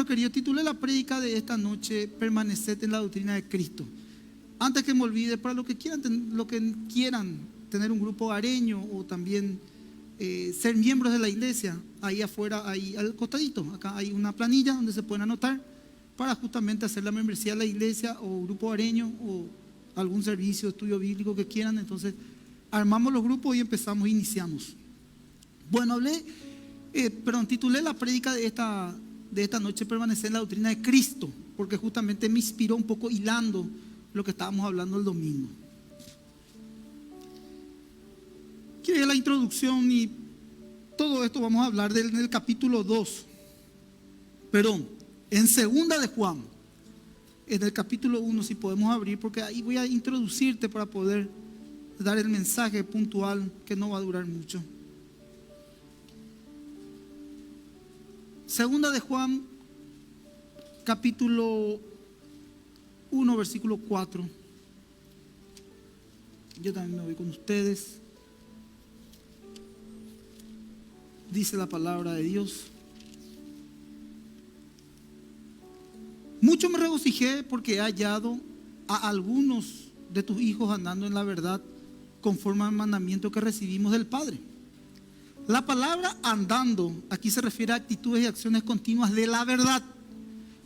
querido, titulé la prédica de esta noche: permaneced en la doctrina de Cristo. Antes que me olvide, para los que quieran tener un grupo hogareño o también ser miembros de la iglesia, ahí afuera, ahí al costadito, acá hay una planilla donde se pueden anotar para justamente hacer la membresía de la iglesia o grupo hogareño o algún servicio, estudio bíblico que quieran. Entonces armamos los grupos y empezamos, iniciamos. Bueno, titulé la prédica de esta noche: permanecer en la doctrina de Cristo, porque justamente me inspiró un poco hilando lo que estábamos hablando el domingo. Quiero ir a la introducción y todo esto vamos a hablar del capítulo 2. Perdón, en segunda de Juan, en el capítulo 1, si podemos abrir, porque ahí voy a introducirte para poder dar el mensaje puntual que no va a durar mucho. Segunda de Juan, capítulo 1, versículo 4. Yo también me voy con ustedes. Dice la palabra de Dios: mucho me regocijé porque he hallado a algunos de tus hijos andando en la verdad, conforme al mandamiento que recibimos del Padre. La palabra andando aquí se refiere a actitudes y acciones continuas de la verdad.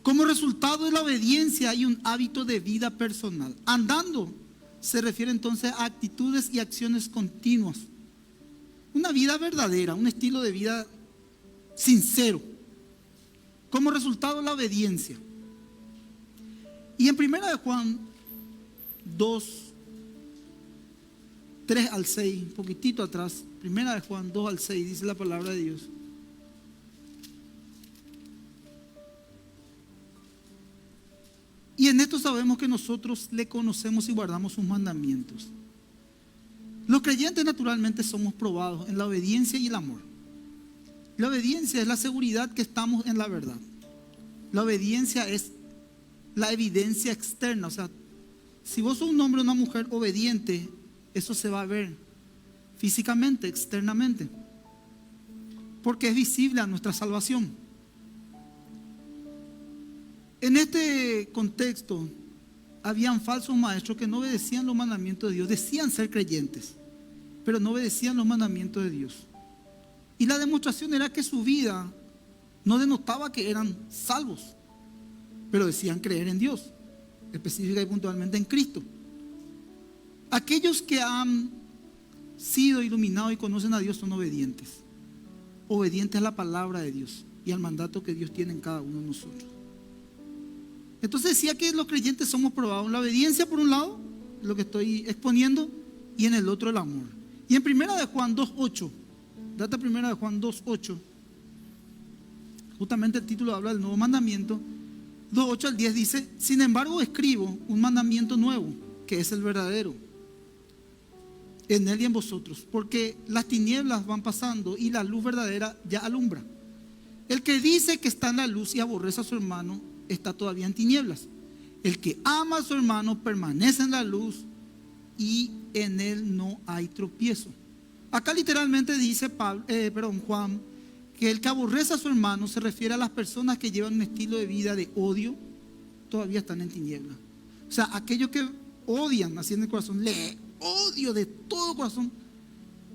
Como resultado de la obediencia hay un hábito de vida personal. Andando se refiere entonces a actitudes y acciones continuas. Una vida verdadera, un estilo de vida sincero. Como resultado de la obediencia. Y en 1 de Juan 2, 3 al 6, un poquitito atrás, 1 de Juan 2 al 6, dice la palabra de Dios: y en esto sabemos que nosotros le conocemos y guardamos sus mandamientos. Los creyentes naturalmente somos probados en la obediencia y el amor. La obediencia es la seguridad que estamos en la verdad. La obediencia es la evidencia externa. O sea, si vos sos un hombre o una mujer obediente, eso se va a ver físicamente, externamente, porque es visible a nuestra salvación. En este contexto habían falsos maestros que no obedecían los mandamientos de Dios. Decían ser creyentes, pero no obedecían los mandamientos de Dios. Y la demostración era que su vida no denotaba que eran salvos, pero decían creer en Dios, específica y puntualmente en Cristo. Aquellos que han sido iluminados y conocen a Dios son obedientes. Obedientes a la palabra de Dios y al mandato que Dios tiene en cada uno de nosotros. Entonces decía que los creyentes somos probados en la obediencia, por un lado, lo que estoy exponiendo, y en el otro el amor. Y en 1 de Juan 2:8, date 1 de Juan 2:8, justamente el título habla del nuevo mandamiento. 2:8 al 10 dice: sin embargo escribo un mandamiento nuevo, que es el verdadero, en él y en vosotros, porque las tinieblas van pasando y la luz verdadera ya alumbra. El que dice que está en la luz y aborrece a su hermano está todavía en tinieblas. El que ama a su hermano permanece en la luz y en él no hay tropiezo. Acá literalmente dice Juan, que el que aborrece a su hermano se refiere a las personas que llevan un estilo de vida de odio, todavía están en tinieblas. O sea, aquellos que odian así en el corazón, le odio de todo corazón,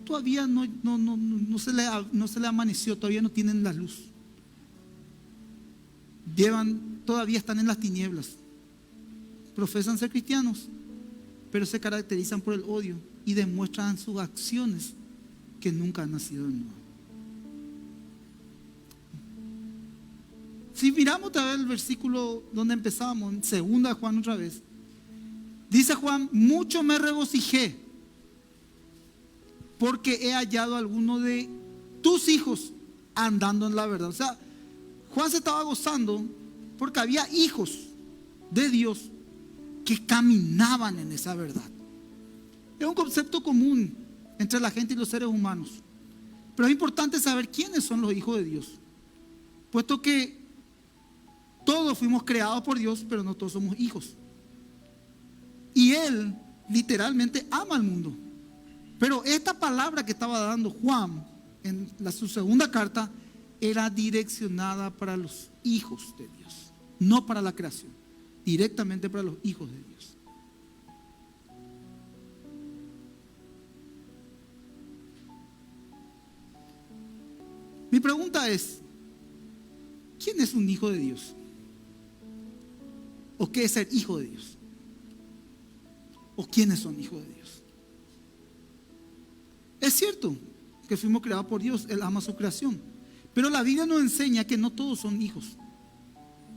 todavía no se le amaneció, todavía no tienen la luz. Todavía están en las tinieblas. Profesan ser cristianos, pero se caracterizan por el odio y demuestran sus acciones que nunca han nacido de nuevo. Si miramos otra vez el versículo donde empezamos, en 2 de Juan otra vez, dice Juan: mucho me regocijé porque he hallado a alguno de tus hijos andando en la verdad. O sea, Juan se estaba gozando porque había hijos de Dios que caminaban en esa verdad. Es un concepto común entre la gente y los seres humanos, pero es importante saber quiénes son los hijos de Dios, puesto que todos fuimos creados por Dios, pero no todos somos hijos. Y Él literalmente ama al mundo. Pero esta palabra que estaba dando Juan en su segunda carta era direccionada para los hijos de Dios, no para la creación, directamente para los hijos de Dios. Mi pregunta es, ¿quién es un hijo de Dios? ¿O qué es ser hijo de Dios? ¿O quiénes son hijos de Dios? Es cierto que fuimos creados por Dios, Él ama su creación, pero la Biblia nos enseña que no todos son hijos.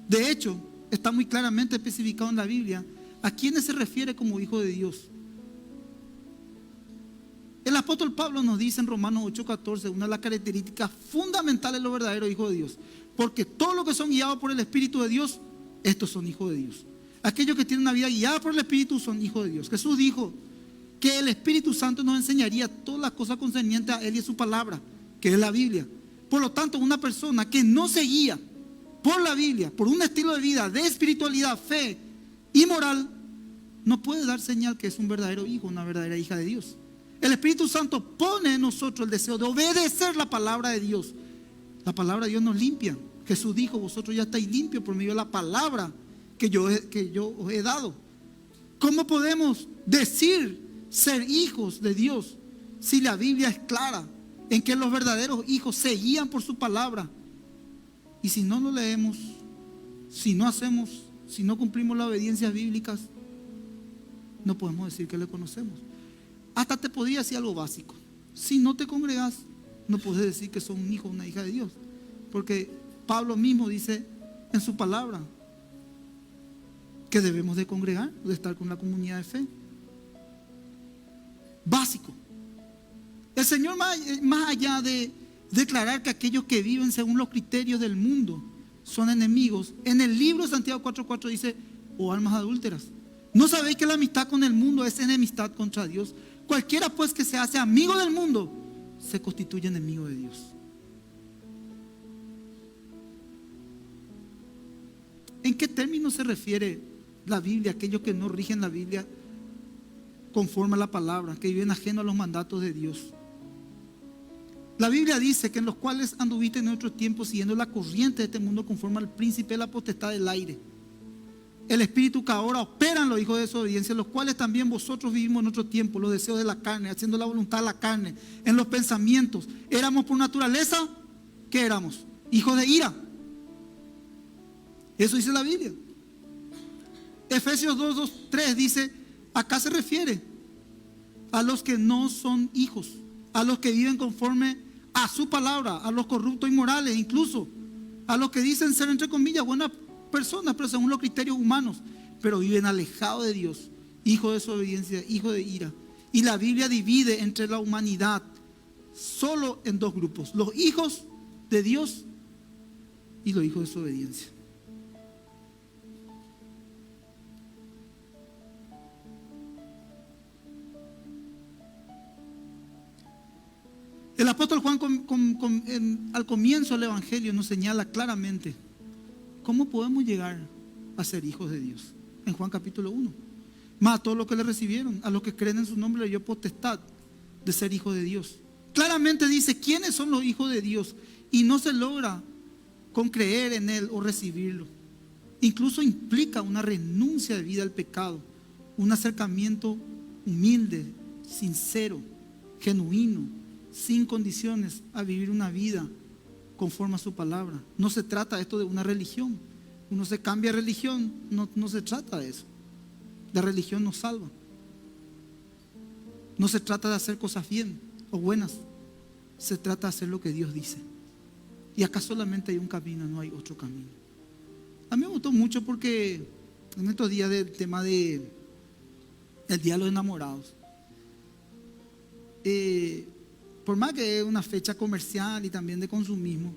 De hecho, está muy claramente especificado en la Biblia a quiénes se refiere como hijo de Dios. El apóstol Pablo nos dice en Romanos 8:14, una de las características fundamentales de los verdaderos hijos de Dios, porque todos los que son guiados por el Espíritu de Dios, estos son hijos de Dios. Aquellos que tienen una vida guiada por el Espíritu son hijos de Dios. Jesús dijo que el Espíritu Santo nos enseñaría todas las cosas concernientes a Él y a su palabra, que es la Biblia. Por lo tanto, una persona que no se guía por la Biblia, por un estilo de vida de espiritualidad, fe y moral, no puede dar señal que es un verdadero hijo, una verdadera hija de Dios. El Espíritu Santo pone en nosotros el deseo de obedecer la palabra de Dios. La palabra de Dios nos limpia. Jesús dijo, vosotros ya estáis limpios por medio de la palabra que yo os he dado. ¿Cómo podemos decir ser hijos de Dios si la Biblia es clara en que los verdaderos hijos se guían por su palabra? Y si no lo leemos, si no hacemos, si no cumplimos las obediencias bíblicas, no podemos decir que le conocemos. Hasta te podría decir algo básico. Si no te congregas, no puedes decir que sos un hijo o una hija de Dios, porque Pablo mismo dice en su palabra que debemos de congregar, de estar con la comunidad de fe. Básico. El Señor, más allá de declarar que aquellos que viven según los criterios del mundo son enemigos, en el libro de Santiago 4:4 dice, oh almas adúlteras, ¿no sabéis que la amistad con el mundo es enemistad contra Dios? Cualquiera pues que se hace amigo del mundo se constituye enemigo de Dios. ¿En qué términos se refiere la Biblia a aquellos que no rigen la Biblia conforme a la palabra, que viven ajeno a los mandatos de Dios? La Biblia dice que en los cuales anduviste en otros tiempos siguiendo la corriente de este mundo conforme al príncipe de la potestad del aire, el espíritu que ahora opera en los hijos de desobediencia, los cuales también vosotros vivimos en otro tiempo, los deseos de la carne, haciendo la voluntad de la carne, en los pensamientos. Éramos por naturaleza, ¿qué éramos? Hijos de ira. Eso dice la Biblia. Efesios 2:3 dice, acá se refiere a los que no son hijos, a los que viven conforme a su palabra, a los corruptos y inmorales, incluso a los que dicen ser entre comillas buenas personas, pero según los criterios humanos, pero viven alejados de Dios, hijos de desobediencia, hijos de ira. Y la Biblia divide entre la humanidad solo en dos grupos: los hijos de Dios y los hijos de desobediencia. El apóstol Juan al comienzo del Evangelio nos señala claramente cómo podemos llegar a ser hijos de Dios. En Juan capítulo 1. Más a todos los que le recibieron, a los que creen en su nombre, le dio potestad de ser hijos de Dios. Claramente dice quiénes son los hijos de Dios y no se logra con creer en Él o recibirlo. Incluso implica una renuncia de vida al pecado, un acercamiento humilde, sincero, genuino, sin condiciones, a vivir una vida conforme a su palabra. No se trata esto de una religión. Uno se cambia de religión, no se trata de eso. La religión nos salva. No se trata de hacer cosas bien o buenas. Se trata de hacer lo que Dios dice. Y acá solamente hay un camino, no hay otro camino. A mí me gustó mucho porque en estos días del tema de el Día de los Enamorados, por más que es una fecha comercial y también de consumismo,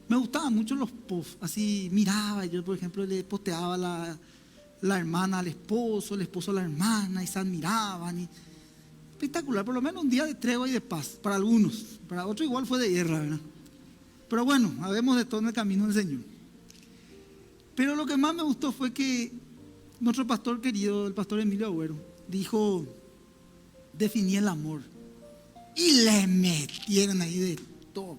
me gustaban mucho los posts. Así miraba, yo por ejemplo le posteaba la hermana al esposo, el esposo a la hermana, y se admiraban. Y espectacular, por lo menos un día de tregua y de paz para algunos. Para otros igual fue de guerra, ¿verdad? Pero bueno, habemos de todo en el camino del Señor. Pero lo que más me gustó fue que nuestro pastor querido, el pastor Emilio Agüero, dijo, definí el amor. Y le metieron ahí de todo.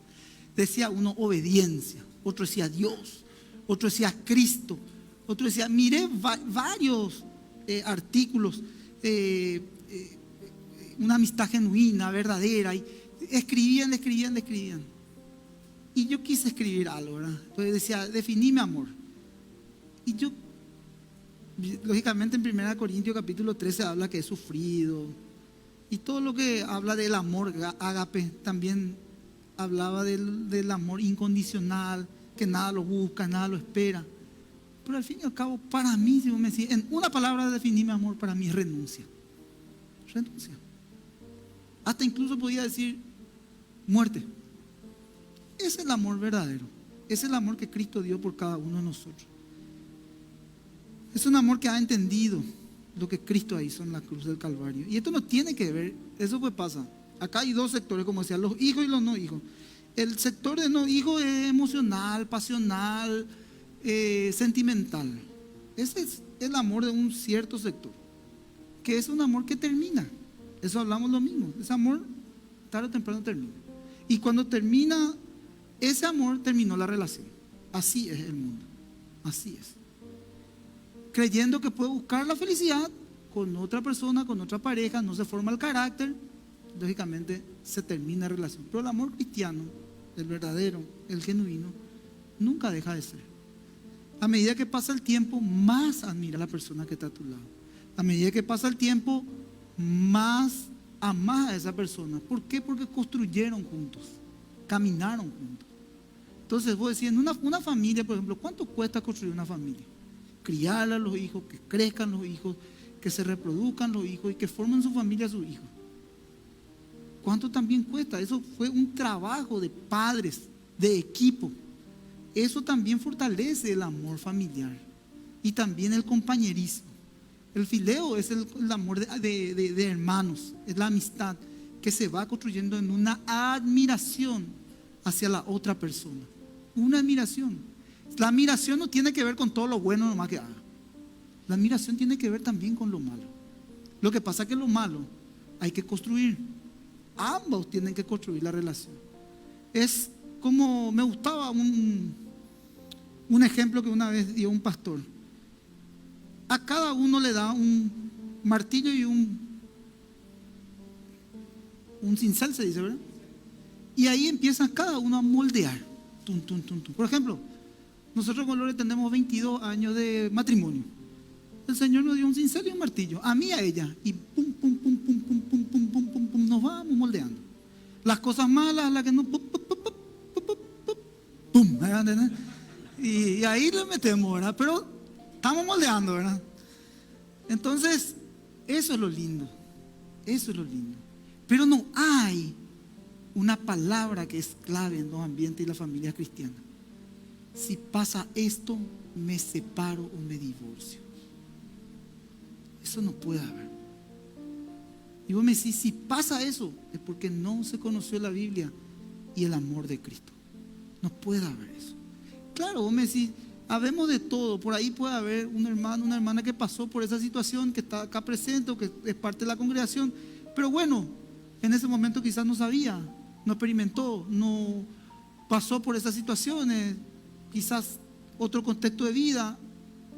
decía uno obediencia, otro decía Dios, otro decía Cristo, otro decía, miré varios artículos, una amistad genuina, verdadera, y escribían. Y yo quise escribir algo, ¿verdad? Entonces decía, definime amor. Y yo, lógicamente en 1 Corintios capítulo 13 habla que es sufrido. Y todo lo que habla del amor ágape también hablaba del amor incondicional, que nada lo busca, nada lo espera. Pero al fin y al cabo, para mí, si vos me decís, en una palabra definirme amor, para mí es renuncia. Renuncia. Hasta incluso podía decir muerte. Ese es el amor verdadero. Ese es el amor que Cristo dio por cada uno de nosotros. Es un amor que ha entendido lo que Cristo hizo en la cruz del Calvario. Y esto no tiene que ver, eso pues pasa. Acá hay dos sectores, como decía, los hijos y los no hijos. El sector de no hijos es emocional, pasional, sentimental. Ese es el amor de un cierto sector, que es un amor que termina. Eso hablamos lo mismo. Ese amor tarde o temprano termina. Y cuando termina ese amor, terminó la relación. Así es el mundo. Así es. Creyendo que puede buscar la felicidad con otra persona, con otra pareja, no se forma el carácter, lógicamente se termina la relación. Pero el amor cristiano, el verdadero, el genuino, nunca deja de ser. A medida que pasa el tiempo, más admira a la persona que está a tu lado. A medida que pasa el tiempo, más amas a esa persona. ¿Por qué? Porque construyeron juntos, caminaron juntos. Entonces vos decís, en una familia, por ejemplo, ¿cuánto cuesta construir una familia? Criar a los hijos, que crezcan los hijos, que se reproduzcan los hijos y que formen su familia sus hijos. ¿Cuánto también cuesta? Eso fue un trabajo de padres, de equipo. Eso también fortalece el amor familiar y también el compañerismo. El fileo es el amor de hermanos, es la amistad que se va construyendo en una admiración hacia la otra persona. Una admiración. La admiración no tiene que ver con todo lo bueno nomás que haga. La admiración tiene que ver también con lo malo. Lo que pasa es que lo malo hay que construir. Ambos tienen que construir la relación. Es como me gustaba un ejemplo que una vez dio un pastor. A cada uno le da un martillo y un cincel, se dice, ¿verdad? Y ahí empieza cada uno a moldear. Tum, tum, tum, tum. Por ejemplo, nosotros con Lore tenemos 22 años de matrimonio. El Señor nos dio un cincel y un martillo, a mí y a ella, y pum, pum, pum, pum, pum, pum, pum, pum, pum, pum, nos vamos moldeando. Las cosas malas, las que no, pum, pum, pum, pum, pum, pum, pum, ¿verdad? Y ahí le metemos, ¿verdad? Pero estamos moldeando, ¿verdad? Entonces, eso es lo lindo. Eso es lo lindo. Pero no hay una palabra que es clave en los ambientes y la familia cristiana. Si pasa esto, me separo o me divorcio. Eso no puede haber. Y vos me decís, si pasa eso, es porque no se conoció la Biblia y el amor de Cristo. No puede haber eso. Claro, vos me decís, habemos de todo. Por ahí puede haber un hermano, una hermana que pasó por esa situación, que está acá presente o que es parte de la congregación. Pero bueno, en ese momento quizás no sabía, no experimentó, no pasó por esas situaciones, quizás otro contexto de vida.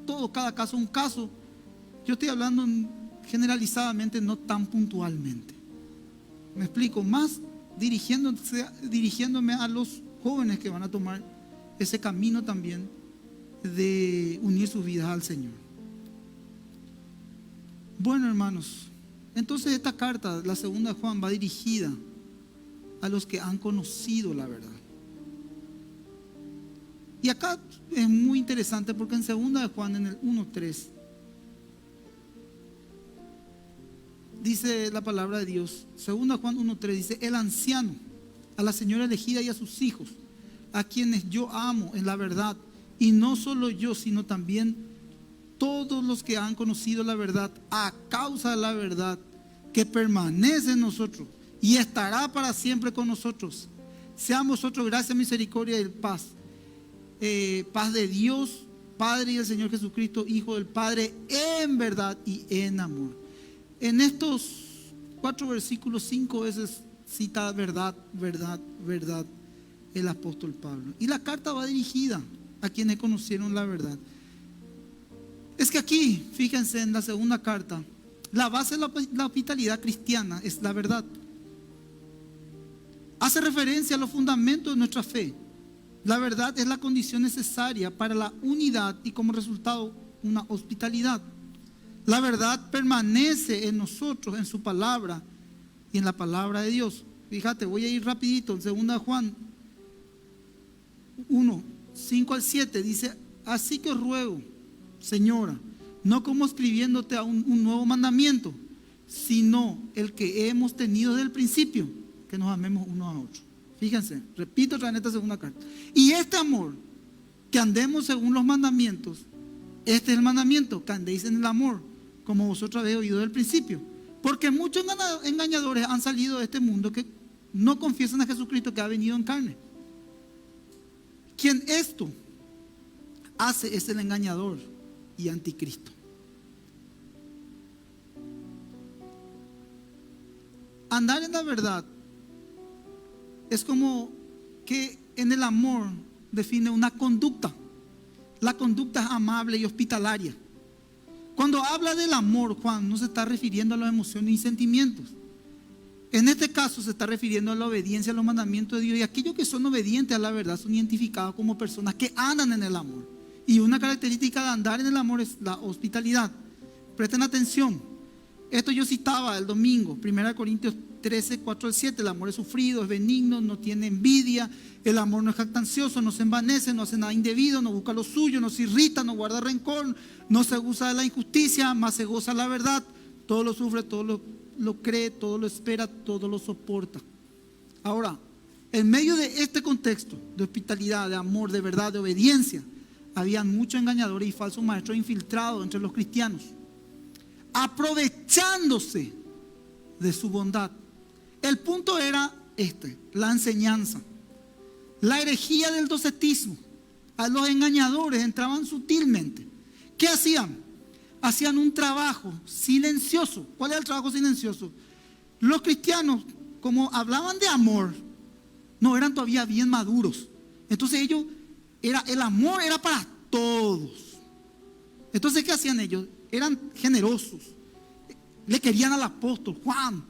Todo, cada caso un caso. Yo estoy hablando generalizadamente, no tan puntualmente. Me explico, más dirigiéndome a los jóvenes que van a tomar ese camino también de unir sus vidas al Señor. Bueno, hermanos, entonces esta carta, la segunda de Juan, va dirigida a los que han conocido la verdad. Y acá es muy interesante porque en segunda de Juan, en el 1:3, dice la palabra de Dios, segunda Juan 1:3, dice, el anciano, a la señora elegida y a sus hijos, a quienes yo amo en la verdad, y no solo yo, sino también todos los que han conocido la verdad, a causa de la verdad, que permanece en nosotros y estará para siempre con nosotros. Sean vosotros gracia, misericordia y paz. Paz de Dios, Padre, y del Señor Jesucristo, Hijo del Padre, en verdad y en amor. En estos 4 versículos, 5 veces cita verdad, verdad, verdad. el apóstol Pablo. Y la carta va dirigida a quienes conocieron la verdad. Es que aquí, fíjense en la segunda carta, la base de la hospitalidad cristiana es la verdad. Hace referencia a los fundamentos de nuestra fe. La verdad es la condición necesaria para la unidad y como resultado una hospitalidad. La verdad permanece en nosotros, en su palabra y en la palabra de Dios. Fíjate, voy a ir rapidito. En 2 Juan 1, 5 al 7 dice: así que os ruego, señora, no como escribiéndote a un nuevo mandamiento, sino el que hemos tenido desde el principio, que nos amemos unos a otros. Fíjense, repito otra vez en esta segunda carta. Y este amor, que andemos según los mandamientos, este es el mandamiento, que andéis en el amor, como vosotros habéis oído del principio. Porque muchos engañadores han salido de este mundo que no confiesan a Jesucristo que ha venido en carne. Quien esto hace es el engañador y anticristo. Andar en la verdad es como que en el amor define una conducta. La conducta es amable y hospitalaria. Cuando habla del amor, Juan no se está refiriendo a las emociones y sentimientos. En este caso se está refiriendo a la obediencia a los mandamientos de Dios. Y aquellos que son obedientes a la verdad son identificados como personas que andan en el amor. Y una característica de andar en el amor es la hospitalidad. Presten atención. Esto yo citaba el domingo, 1 Corintios 13, 4 al 7. El amor es sufrido, es benigno, no tiene envidia. El amor no es jactancioso, no se envanece, no hace nada indebido, no busca lo suyo, no se irrita, no guarda rencor, no se goza de la injusticia, más se goza la verdad. Todo lo sufre, todo lo cree, todo lo espera, todo lo soporta. Ahora, en medio de este contexto de hospitalidad, de amor, de verdad, de obediencia, habían muchos engañadores y falsos maestros infiltrados entre los cristianos, aprovechándose de su bondad. El punto era la enseñanza, la herejía del docetismo. A los engañadores entraban sutilmente. ¿Qué hacían? Hacían un trabajo silencioso. ¿Cuál era el trabajo silencioso? Los cristianos, como hablaban de amor, no eran todavía bien maduros. Entonces el amor era para todos. Entonces, ¿qué hacían ellos? Eran generosos. Le querían al apóstol Juan.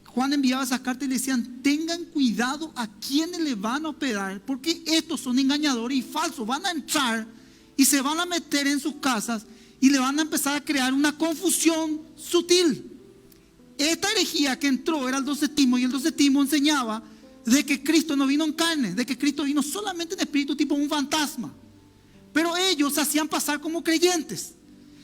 Juan enviaba esas cartas y le decían: tengan cuidado a quienes le van a hospedar, porque estos son engañadores y falsos. Van a entrar y se van a meter en sus casas y le van a empezar a crear una confusión sutil. Esta herejía que entró era el docetismo, y el docetismo enseñaba de que Cristo no vino en carne, de que Cristo vino solamente en espíritu, tipo un fantasma. Pero ellos se hacían pasar como creyentes.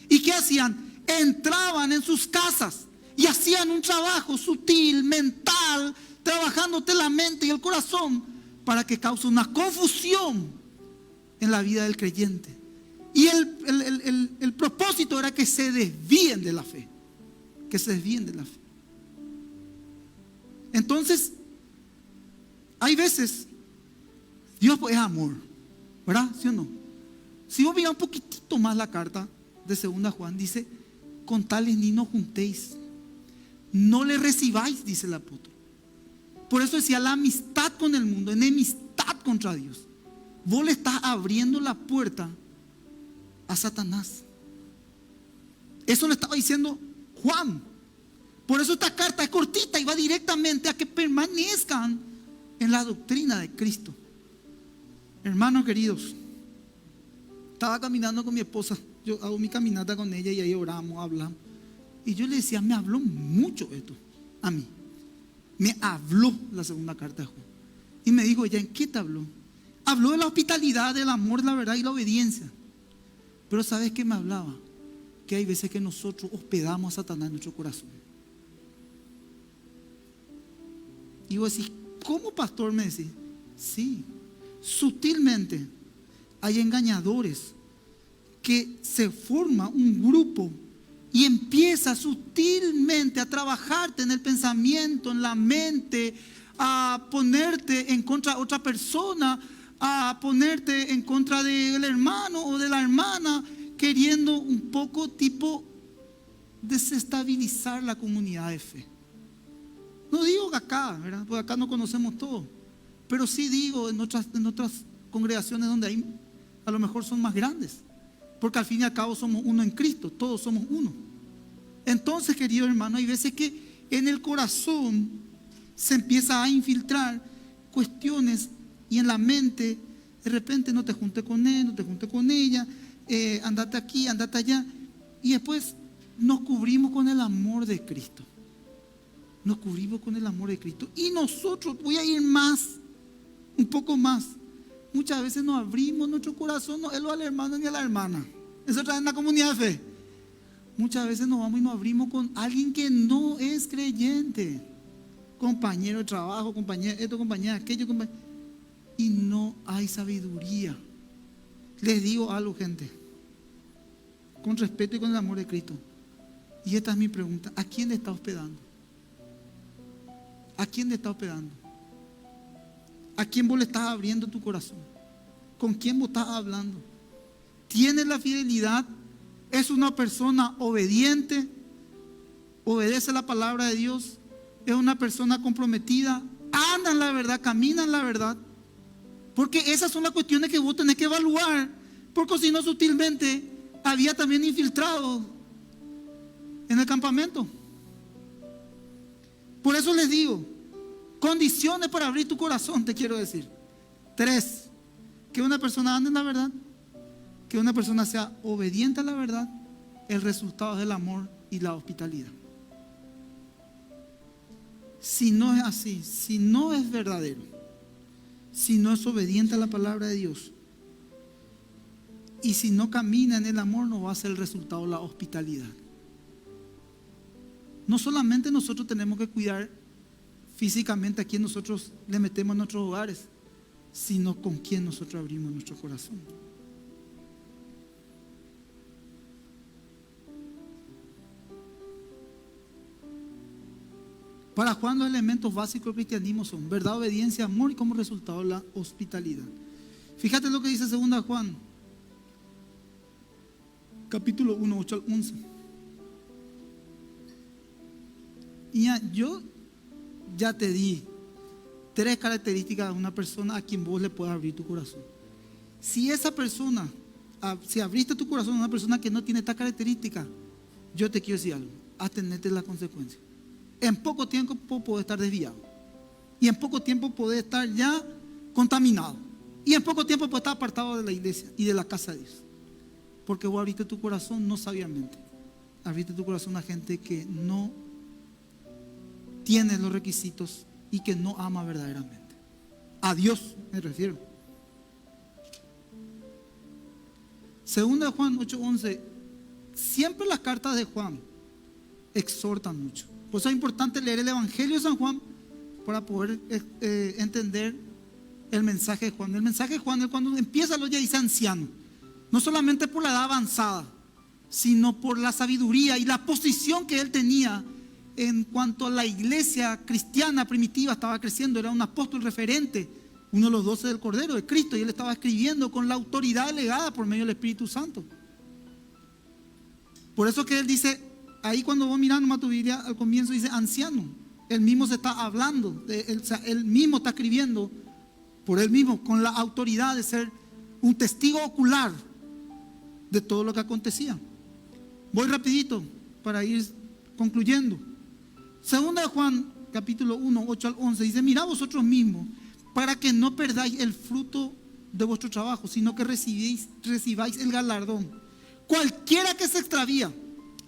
¿Y qué hacían? Entraban en sus casas y hacían un trabajo sutil, mental, trabajándote la mente y el corazón para que cause una confusión en la vida del creyente. Y el propósito era que se desvíen de la fe. Que se desvíen de la fe. Entonces, hay veces, Dios es amor, ¿verdad? ¿Sí o no? Si vos mirás un poquitito más la carta de 2 Juan, dice: con tales ni nos juntéis, no le recibáis, dice el apóstol. Por eso decía: la amistad con el mundo, enemistad contra Dios. Vos le estás abriendo la puerta a Satanás. Eso le estaba diciendo Juan. Por eso esta carta es cortita y va directamente a que permanezcan en la doctrina de Cristo. Hermanos queridos, estaba caminando con mi esposa. Yo hago mi caminata con ella y ahí oramos, hablamos. Y yo le decía: me habló mucho esto a mí. Me habló la segunda carta de Juan. Y me dijo ella: ¿en qué te habló? Habló de la hospitalidad, del amor, la verdad y la obediencia. Pero ¿sabes qué me hablaba? Que hay veces que nosotros hospedamos a Satanás en nuestro corazón. Y vos decís: ¿cómo, pastor? Me decís: sí, sutilmente hay engañadores que se forma un grupo y empieza sutilmente a trabajarte en el pensamiento, en la mente, a ponerte en contra de otra persona, a ponerte en contra del hermano o de la hermana, queriendo un poco tipo desestabilizar la comunidad de fe. No digo que acá, ¿verdad? Porque acá no conocemos todo. Pero sí digo, en otras congregaciones donde hay, a lo mejor son más grandes, porque al fin y al cabo somos uno en Cristo, todos somos uno. Entonces, querido hermano, hay veces que en el corazón se empieza a infiltrar cuestiones y en la mente, de repente no te juntes con él, no te juntes con ella, andate aquí, andate allá, y después nos cubrimos con el amor de Cristo. Nos cubrimos con el amor de Cristo. Y nosotros, voy a ir más, un poco más. Muchas veces nos abrimos nuestro corazón, no es lo al hermano ni a la hermana. Eso trae en la comunidad de fe. Muchas veces nos vamos y nos abrimos con alguien que no es creyente. Compañero de trabajo, compañero esto, compañero aquello, y no hay sabiduría. Les digo algo, gente, con respeto y con el amor de Cristo. Y esta es mi pregunta: ¿a quién le está hospedando? ¿A quién le está hospedando? ¿A quién vos le estás abriendo tu corazón? ¿Con quién vos estás hablando? ¿Tiene la fidelidad? ¿Es una persona obediente? ¿Obedece la palabra de Dios? ¿Es una persona comprometida? ¿Anda en la verdad? ¿Camina en la verdad? Porque esas son las cuestiones que vos tenés que evaluar. Porque si no, sutilmente había también infiltrado en el campamento. Por eso les digo, condiciones para abrir tu corazón, te quiero decir. 3, que una persona ande en la verdad, que una persona sea obediente a la verdad. El resultado es el amor y la hospitalidad. Si no es así, si no es verdadero, si no es obediente a la palabra de Dios, y si no camina en el amor, no va a ser el resultado la hospitalidad. No solamente nosotros tenemos que cuidar físicamente a quien nosotros le metemos en nuestros hogares, sino con quien nosotros abrimos nuestro corazón. Para Juan, los elementos básicos del cristianismo son verdad, obediencia, amor y como resultado la hospitalidad. Fíjate lo que dice 2 Juan, capítulo 1, 8 al 11. Y yo ya te di 3 características de una persona a quien vos le puedas abrir tu corazón. Si esa persona, si abriste tu corazón a una persona que no tiene esta característica, yo te quiero decir algo: atenete las consecuencias. En poco tiempo podés estar desviado, y en poco tiempo podés estar ya contaminado, y en poco tiempo podés estar apartado de la iglesia y de la casa de Dios, porque vos abriste tu corazón no sabiamente. Abriste tu corazón a gente que no tiene los requisitos y que no ama verdaderamente. A Dios me refiero. 2 Juan 8:11. Siempre las cartas de Juan exhortan mucho. Por eso es importante leer el Evangelio de San Juan para poder entender el mensaje de Juan. El mensaje de Juan, cuando empieza, lo ya dice anciano. No solamente por la edad avanzada, sino por la sabiduría y la posición que él tenía en cuanto a la iglesia cristiana primitiva estaba creciendo. Era un apóstol referente, uno de los 12 del Cordero de Cristo, y él estaba escribiendo con la autoridad delegada por medio del Espíritu Santo. Por eso que él dice, ahí cuando vos mirás nomás tu Biblia, al comienzo dice anciano. Él mismo se está hablando, él mismo está escribiendo por él mismo, con la autoridad de ser un testigo ocular de todo lo que acontecía. Voy rapidito para ir concluyendo. 2 Juan capítulo 1, 8 al 11 dice: mirad vosotros mismos, para que no perdáis el fruto de vuestro trabajo, sino que recibáis el galardón. Cualquiera que se extravía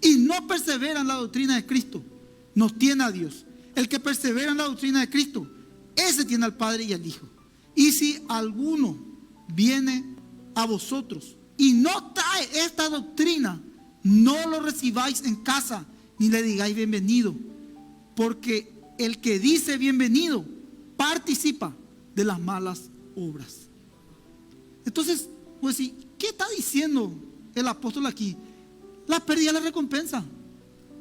y no persevera en la doctrina de Cristo, no tiene a Dios. El que persevera en la doctrina de Cristo, ese tiene al Padre y al Hijo. Y si alguno viene a vosotros y no trae esta doctrina, no lo recibáis en casa, ni le digáis bienvenido, porque el que dice bienvenido participa de las malas obras. Entonces, pues, ¿qué está diciendo el apóstol aquí? La pérdida de la recompensa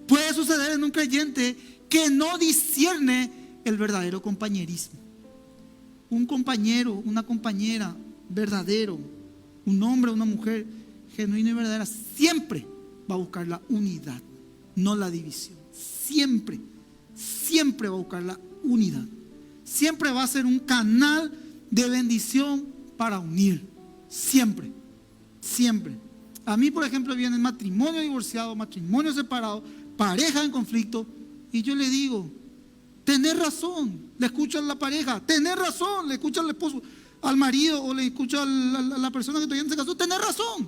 puede suceder en un creyente que no discierne el verdadero compañerismo. Un compañero, una compañera verdadero, un hombre, una mujer genuina y verdadera, siempre va a buscar la unidad, no la división. Siempre va a buscar la unidad. siempre va a ser un canal de bendición para unir. Siempre, siempre. A mí, por ejemplo, vienen matrimonio divorciado, matrimonio separado, pareja en conflicto, y yo le digo, tenés razón. Le escucho a la pareja, tenés razón. Le escucho al esposo, al marido, o le escucho a la persona que todavía no se casó, tenés razón,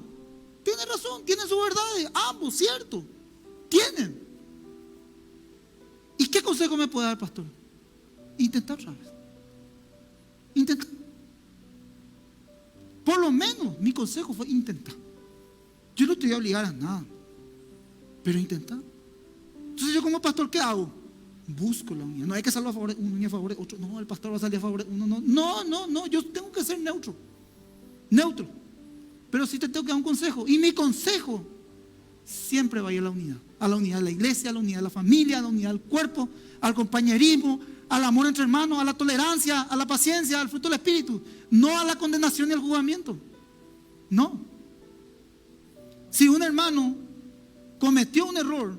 tienen su verdad, ambos, cierto, tienen. ¿Y qué consejo me puede dar, pastor? Intentar otra vez. Intentar. Por lo menos mi consejo fue intentar. Yo no te voy a obligar a nada, pero intentar. Entonces yo como pastor, ¿qué hago? Busco la unidad. No hay que salir a favor de uno ni a favor de otro. No, el pastor va a salir a favor de uno. No, yo tengo que ser neutro. Pero sí te tengo que dar un consejo. Y mi consejo siempre va a ir a la unidad de la iglesia, a la unidad de la familia, a la unidad del cuerpo, al compañerismo, al amor entre hermanos, a la tolerancia, a la paciencia, al fruto del Espíritu. No a la condenación y al juzgamiento. No. Si un hermano cometió un error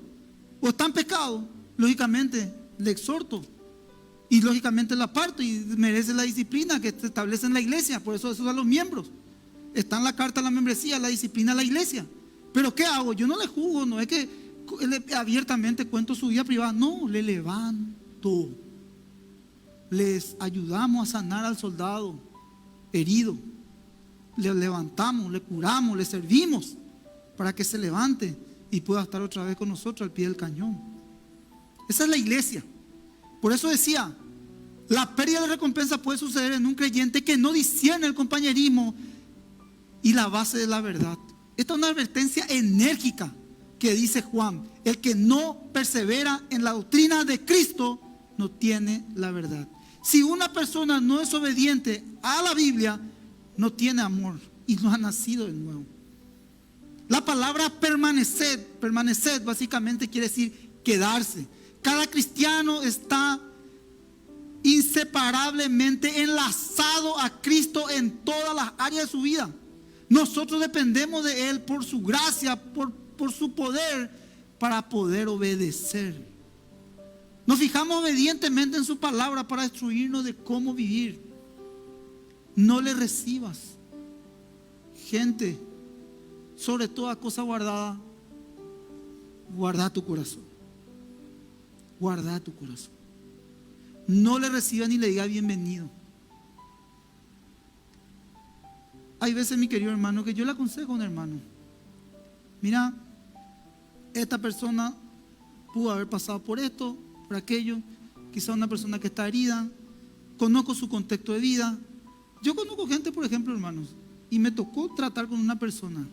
o está en pecado, lógicamente le exhorto y lógicamente la aparto y merece la disciplina que se establece en la iglesia. Por eso esos son los miembros. Está en la carta de la membresía, la disciplina de la iglesia. Pero ¿qué hago? Yo no le juzgo, no es que abiertamente cuento su vida privada. No, le levanto. Les ayudamos a sanar al soldado herido. Le levantamos, le curamos, le servimos para que se levante y pueda estar otra vez con nosotros al pie del cañón. Esa es la iglesia. Por eso decía, la pérdida de recompensa puede suceder en un creyente que no discierne el compañerismo y la base de la verdad. Esta es una advertencia enérgica que dice Juan: el que no persevera en la doctrina de Cristo no tiene la verdad. Si una persona no es obediente a la Biblia, no tiene amor y no ha nacido de nuevo. La palabra permanecer básicamente quiere decir quedarse. Cada cristiano está inseparablemente enlazado a Cristo en todas las áreas de su vida. Nosotros dependemos de Él por su gracia, por su poder, para poder obedecer. Nos fijamos obedientemente en su palabra para instruirnos de cómo vivir. No le recibas, gente, sobre toda cosa guardada, guarda tu corazón. Guarda tu corazón. No le reciba ni le diga bienvenido. Hay veces, mi querido hermano, que yo le aconsejo a un hermano: mira, esta persona pudo haber pasado por esto, por aquello. Quizá una persona que está herida. Conozco su contexto de vida. Yo conozco gente, por ejemplo, hermanos, y me tocó tratar con una persona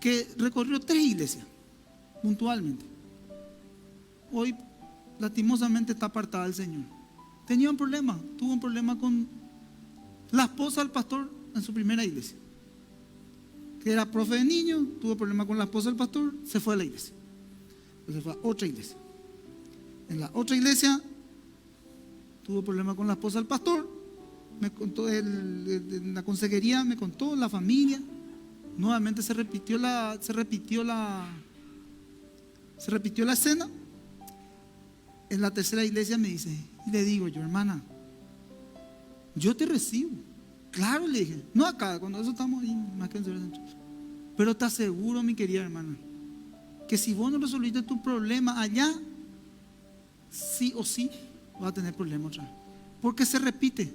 que recorrió 3 iglesias puntualmente. Hoy lastimosamente está apartada del Señor. Tenía un problema, tuvo un problema con la esposa del pastor en su primera iglesia, que era profe de niños. Tuvo problema con la esposa del pastor, se fue a la iglesia, se fue a otra iglesia. En la otra iglesia tuvo problema con la esposa del pastor. Me contó en la consejería, me contó la familia. Nuevamente se repitió la escena. En la tercera iglesia me dice, y le digo yo: hermana, yo te recibo. Claro, le dije, no acá, cuando eso estamos ahí, más que en el centro. Pero te aseguro, mi querida hermana, que si vos no resolviste tu problema allá, sí o sí vas a tener problemas otra vez. Porque se repite,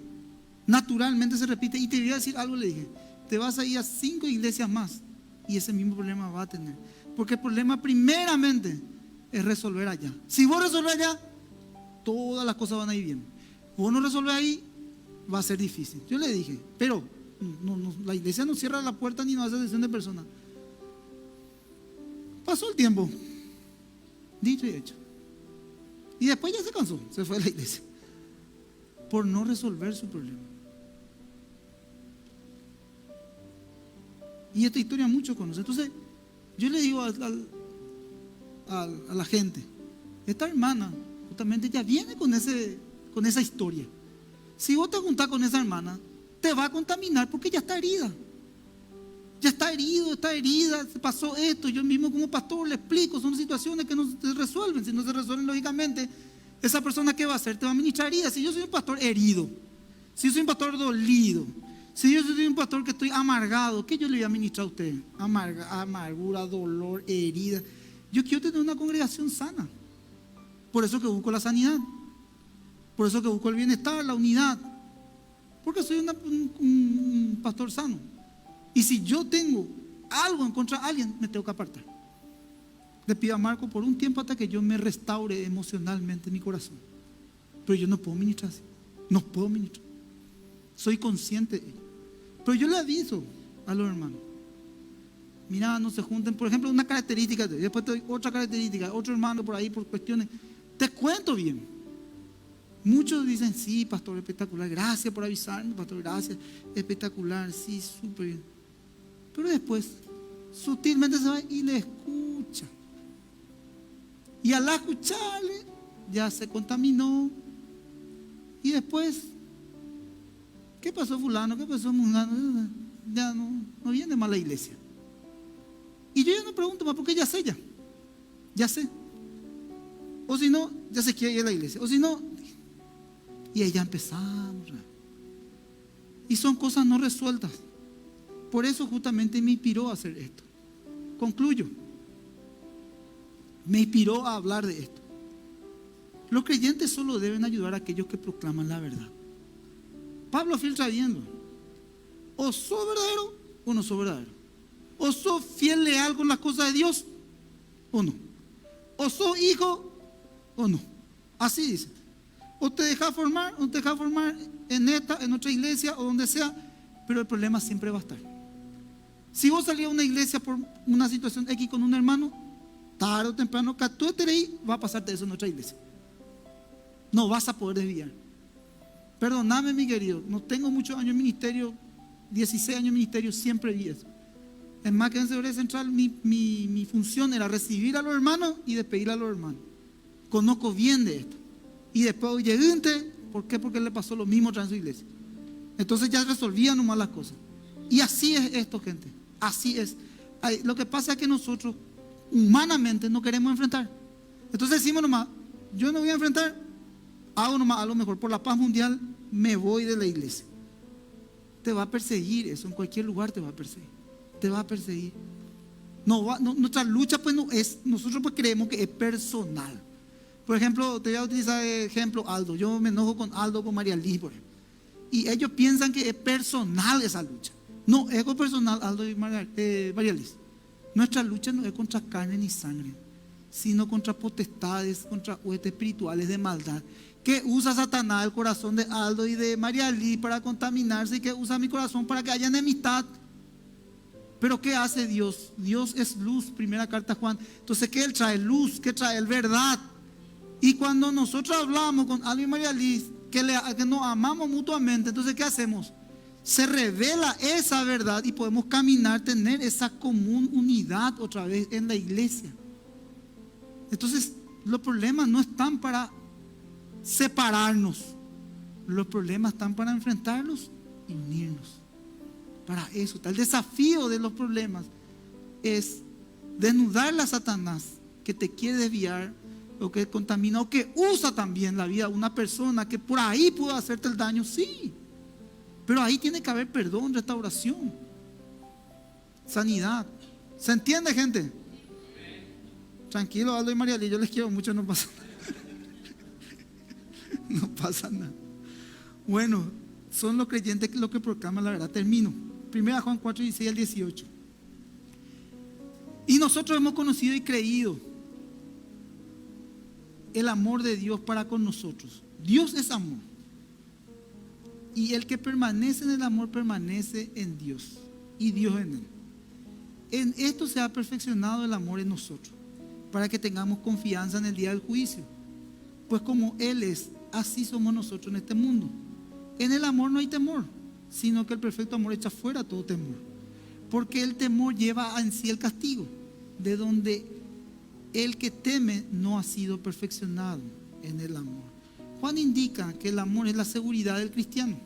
naturalmente se repite. Y te voy a decir algo, le dije: te vas a ir a 5 iglesias más y ese mismo problema va a tener. Porque el problema primeramente es resolver allá. Si vos resolvés allá, todas las cosas van a ir bien. Vos no resolvés ahí, va a ser difícil. Yo le dije, pero la iglesia no cierra la puerta ni no hace excepción de personas. Pasó el tiempo, dicho y hecho. Y después ya se cansó, se fue a la iglesia por no resolver su problema. Y esta historia muchos conocen. Entonces yo le digo a la gente: esta hermana justamente ya viene con esa historia. Si vos te juntás con esa hermana, te va a contaminar porque ya está herida. Ya está herido, está herida, se pasó esto. Yo mismo como pastor le explico, son situaciones que no se resuelven. Si no se resuelven, lógicamente Esa persona, ¿qué va a hacer? Te va a ministrar heridas. Si yo soy un pastor herido, si yo soy un pastor dolido, si yo soy un pastor que estoy amargado, ¿qué yo le voy a ministrar a usted? Amargura, dolor, herida. Yo quiero tener una congregación sana. Por eso que busco la sanidad. Por eso que busco el bienestar, la unidad. Porque soy un pastor sano. Y si yo tengo algo en contra de alguien, me tengo que apartar. Le pido a Marco por un tiempo hasta que yo me restaure emocionalmente mi corazón. Pero yo no puedo ministrar así. No puedo ministrar. Soy consciente de ello. Pero yo le aviso a los hermanos. Mira, no se junten. Por ejemplo, una característica. Después te doy otra característica. Otro hermano por ahí por cuestiones. Te cuento bien. Muchos dicen, sí, pastor, espectacular. Gracias por avisarme, pastor, gracias. Espectacular, sí, súper bien. Pero después, sutilmente se va y le escucha. Y al escucharle, ya se contaminó. Y después, ¿qué pasó fulano? ¿Qué pasó fulano? Ya no viene más a la iglesia. Y yo ya no pregunto más porque ya sé ya. Ya sé. O si no, ya se quiere ir a la iglesia. O si no, y ahí ya empezamos. Y son cosas no resueltas. Por eso justamente me inspiró a hacer esto. Concluyo. Me inspiró a hablar de esto. Los creyentes solo deben ayudar a aquellos que proclaman la verdad. Pablo filtra viendo. O sos verdadero o no sos verdadero. O sos fiel, leal con las cosas de Dios o no. O sos hijo o no. Así dice. O te dejas formar, o te dejas formar en otra iglesia o donde sea. Pero el problema siempre va a estar. Si vos salís a una iglesia por una situación X con un hermano, tarde o temprano, que tú estés ahí, va a pasarte eso en otra iglesia. No vas a poder desviar. Perdóname, mi querido, no tengo muchos años en ministerio, 16 años en ministerio, siempre vi eso. Es más, que en Seguridad Central mi función era recibir a los hermanos y despedir a los hermanos. Conozco bien de esto. Y después, oye, ¿por qué? Porque le pasó lo mismo otra vez en su iglesia. Entonces ya resolvían nomás las cosas. Y así es esto, gente. Así es. Lo que pasa es que nosotros humanamente no queremos enfrentar. Entonces decimos nomás, yo no voy a enfrentar, hago nomás algo mejor. Por la paz mundial me voy de la iglesia. Te va a perseguir eso, en cualquier lugar te va a perseguir. Te va a perseguir. Nuestra lucha pues no es, nosotros pues creemos que es personal. Por ejemplo, te voy a utilizar de ejemplo Aldo. Yo me enojo con Aldo, con María Liz, por ejemplo. Y ellos piensan que es personal esa lucha. No, es personal Aldo y María Liz. Nuestra lucha no es contra carne ni sangre, sino contra potestades, contra huestes espirituales de maldad, que usa Satanás el corazón de Aldo y de María Liz para contaminarse, y que usa mi corazón para que haya enemistad. Pero ¿qué hace Dios? Dios es luz, primera carta a Juan. Entonces, ¿qué Él trae? Luz, ¿qué trae? Él verdad. Y cuando nosotros hablamos con Aldo y María Liz, que nos amamos mutuamente, entonces ¿qué hacemos? Se revela esa verdad y podemos caminar, tener esa común unidad otra vez en la iglesia. Entonces, los problemas no están para separarnos, los problemas están para enfrentarlos y unirnos. Para eso, el desafío de los problemas es desnudarle a Satanás que te quiere desviar, o que contamina, o que usa también la vida de una persona que por ahí pudo hacerte el daño, sí. Pero ahí tiene que haber perdón, restauración, sanidad. ¿Se entiende, gente? Tranquilo, Aldo y María Lee, yo les quiero mucho, no pasa nada. No pasa nada. Bueno, son los creyentes los que proclaman la verdad. Termino. 1 Juan 4, 16 al 18. Y nosotros hemos conocido y creído el amor de Dios para con nosotros. Dios es amor. Y el que permanece en el amor permanece en Dios y Dios en él. En esto se ha perfeccionado el amor en nosotros, para que tengamos confianza en el día del juicio. Pues como Él es, así somos nosotros en este mundo. En el amor no hay temor, sino que el perfecto amor echa fuera todo temor. Porque el temor lleva en sí el castigo, de donde el que teme no ha sido perfeccionado en el amor. Juan indica que el amor es la seguridad del cristiano,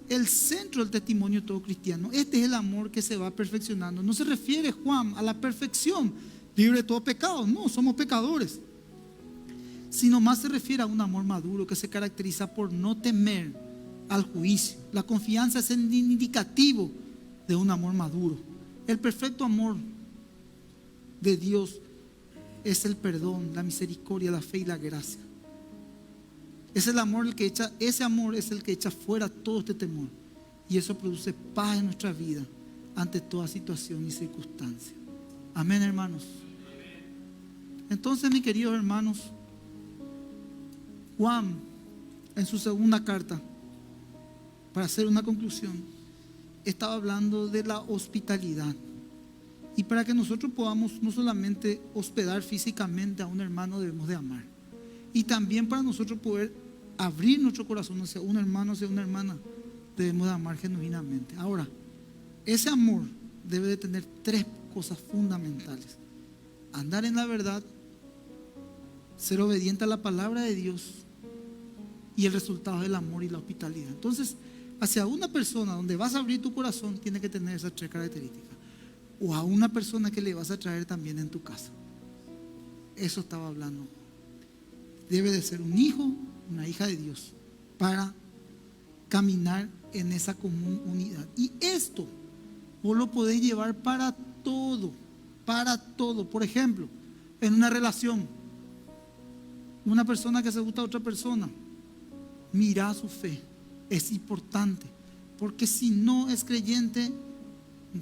el centro del testimonio de todo cristiano. Este es el amor que se va perfeccionando. No se refiere, Juan, a la perfección, libre de todo pecado. No, somos pecadores, sino más se refiere a un amor maduro que se caracteriza por no temer al juicio. La confianza es el indicativo de un amor maduro. El perfecto amor de Dios es el perdón, la misericordia, la fe y la gracia. Es el amor el que echa, ese amor es el que echa fuera todo este temor. Y eso produce paz en nuestra vida ante toda situación y circunstancia. Amén, hermanos. Entonces, mis queridos hermanos, Juan, en su segunda carta, para hacer una conclusión, estaba hablando de la hospitalidad. Y para que nosotros podamos no solamente hospedar físicamente a un hermano, debemos de amar. Y también para nosotros poder abrir nuestro corazón hacia un hermano, hacia una hermana, debemos de amar genuinamente. Ahora, ese amor debe de tener tres cosas fundamentales: andar en la verdad, ser obediente a la palabra de Dios y el resultado del amor y la hospitalidad. Entonces, hacia una persona donde vas a abrir tu corazón, tiene que tener esas tres características. O a una persona que le vas a traer también en tu casa. Eso estaba hablando. Debe de ser un hijo, una hija de Dios, para caminar en esa común unidad. Y esto vos lo podés llevar para todo, para todo. Por ejemplo, en una relación, una persona que se gusta a otra persona, mira su fe. Es importante, porque si no es creyente,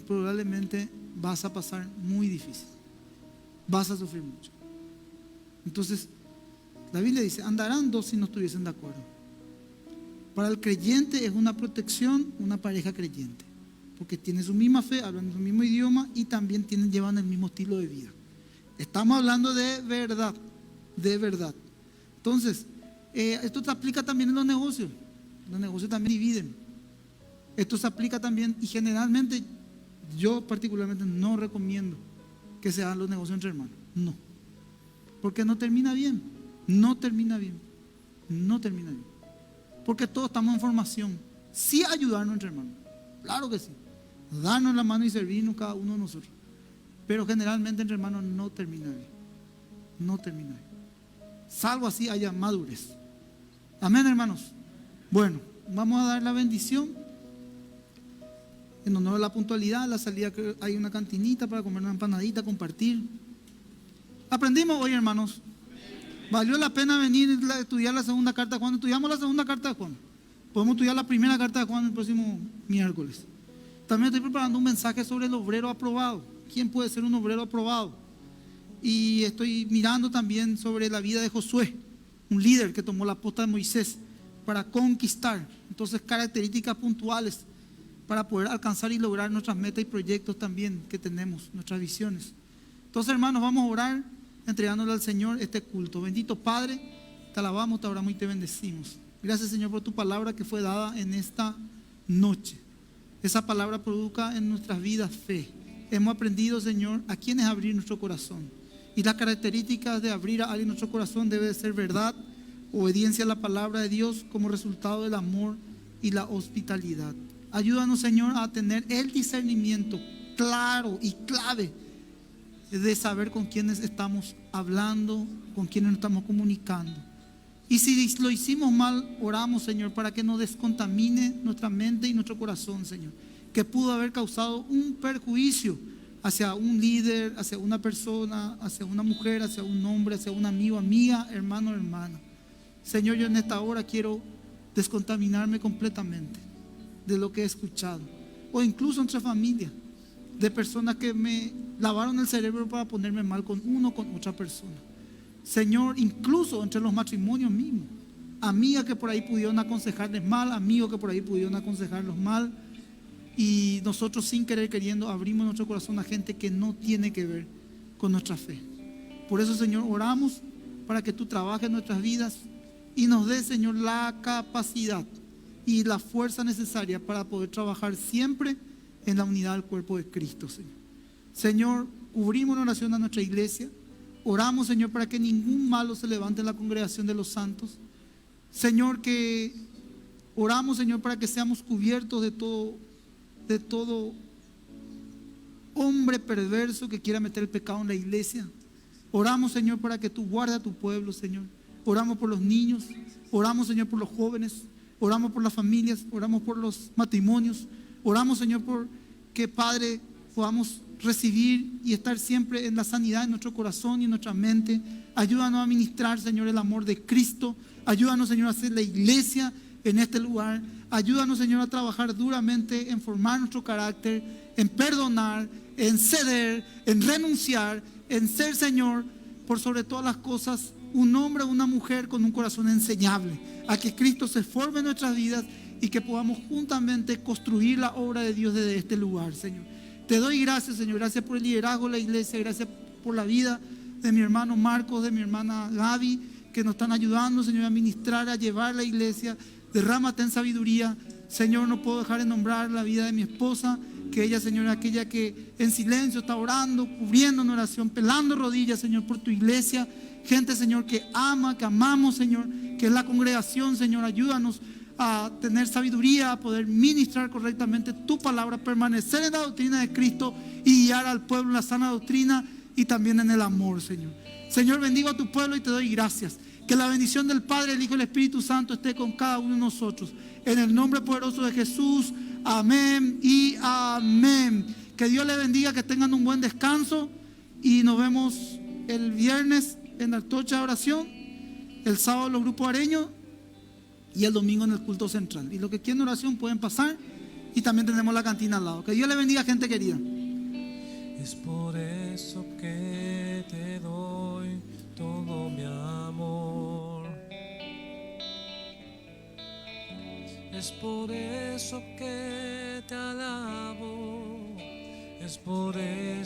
probablemente vas a pasar muy difícil, vas a sufrir mucho. Entonces, la Biblia dice: andarán dos si no estuviesen de acuerdo. Para el creyente es una protección una pareja creyente, porque tienen su misma fe, hablan su mismo idioma y también llevan el mismo estilo de vida. Estamos hablando de verdad, de verdad. Entonces, esto se aplica también en los negocios. Los negocios también dividen. Esto se aplica también, y generalmente yo particularmente no recomiendo que se hagan los negocios entre hermanos. No, porque no termina bien. No termina bien. No termina bien. Porque todos estamos en formación. Sí, ayudarnos entre hermanos, claro que sí, darnos la mano y servirnos cada uno de nosotros. Pero generalmente entre hermanos no termina bien. No termina bien, salvo así haya madurez. Amén, hermanos. Bueno, vamos a dar la bendición en honor a la puntualidad. A la salida hay una cantinita para comer una empanadita, compartir. Aprendimos hoy, hermanos. Valió la pena venir a estudiar la segunda carta de Juan. Estudiamos la segunda carta de Juan. Podemos estudiar la primera carta de Juan el próximo miércoles. También estoy preparando un mensaje sobre el obrero aprobado. ¿Quién puede ser un obrero aprobado? Y estoy mirando también sobre la vida de Josué, un líder que tomó la posta de Moisés para conquistar. Entonces, características puntuales para poder alcanzar y lograr nuestras metas y proyectos también que tenemos, nuestras visiones. Entonces, hermanos, vamos a orar entregándole al Señor este culto. Bendito Padre, te alabamos, te adoramos y te bendecimos. Gracias, Señor, por tu palabra que fue dada en esta noche. Esa palabra produzca en nuestras vidas fe. Hemos aprendido, Señor, a quién es abrir nuestro corazón. Y las características de abrir a alguien nuestro corazón debe de ser verdad, obediencia a la palabra de Dios como resultado del amor y la hospitalidad. Ayúdanos, Señor, a tener el discernimiento claro y clave de saber con quiénes estamos hablando, con quiénes nos estamos comunicando. Y si lo hicimos mal, oramos, Señor, para que no descontamine nuestra mente y nuestro corazón, Señor, que pudo haber causado un perjuicio hacia un líder, hacia una persona, hacia una mujer, hacia un hombre, hacia un amigo, amiga, hermano, hermana. Señor, yo en esta hora quiero descontaminarme completamente de lo que he escuchado, o incluso entre familia, de personas que me lavaron el cerebro para ponerme mal con uno o con otra persona. Señor, incluso entre los matrimonios mismos, amigas que por ahí pudieron aconsejarles mal, amigos que por ahí pudieron aconsejarlos mal, y nosotros sin querer queriendo abrimos nuestro corazón a gente que no tiene que ver con nuestra fe. Por eso, Señor, oramos para que tú trabajes en nuestras vidas y nos des, Señor, la capacidad y la fuerza necesaria para poder trabajar siempre en la unidad del cuerpo de Cristo, Señor. Señor, cubrimos en oración a nuestra iglesia. Oramos, Señor, para que ningún malo se levante en la congregación de los santos. Señor, que oramos, Señor, para que seamos cubiertos de todo hombre perverso que quiera meter el pecado en la iglesia. Oramos, Señor, para que tú guardes a tu pueblo, Señor. oramos por los niños, oramos, Señor, por los jóvenes, oramos por las familias, oramos por los matrimonios, oramos, Señor, por que, Padre, podamos recibir y estar siempre en la sanidad en nuestro corazón y en nuestra mente. Ayúdanos a ministrar, Señor, el amor de Cristo. Ayúdanos, Señor, a hacer la iglesia en este lugar. Ayúdanos, Señor, a trabajar duramente en formar nuestro carácter, en perdonar, en ceder, en renunciar, en ser, Señor, por sobre todas las cosas, un hombre o una mujer con un corazón enseñable, a que Cristo se forme en nuestras vidas y que podamos juntamente construir la obra de Dios desde este lugar, Señor. Te doy gracias, Señor, gracias por el liderazgo de la iglesia, gracias por la vida de mi hermano Marcos, de mi hermana Gaby, que nos están ayudando, Señor, a ministrar, a llevar la iglesia. Derrámate en sabiduría, Señor. No puedo dejar de nombrar la vida de mi esposa, que ella, Señor, es aquella que en silencio está orando, cubriendo en oración, pelando rodillas, Señor, por tu iglesia. Gente, Señor, que ama, que amamos, Señor, que es la congregación, Señor. Ayúdanos a tener sabiduría, a poder ministrar correctamente tu palabra, permanecer en la doctrina de Cristo y guiar al pueblo en la sana doctrina y también en el amor, Señor. Señor, bendigo a tu pueblo y te doy gracias. Que la bendición del Padre, el Hijo y el Espíritu Santo esté con cada uno de nosotros. En el nombre poderoso de Jesús. Amén y amén. Que Dios les bendiga, que tengan un buen descanso. Y nos vemos el viernes en la torcha de oración, el sábado en los grupos areños y el domingo en el culto central. Y los que quieren oración pueden pasar. Y también tenemos la cantina al lado. Que Dios les bendiga, gente querida. Es por eso que te doy todo mi amor. Es por eso que te alabo. Es por eso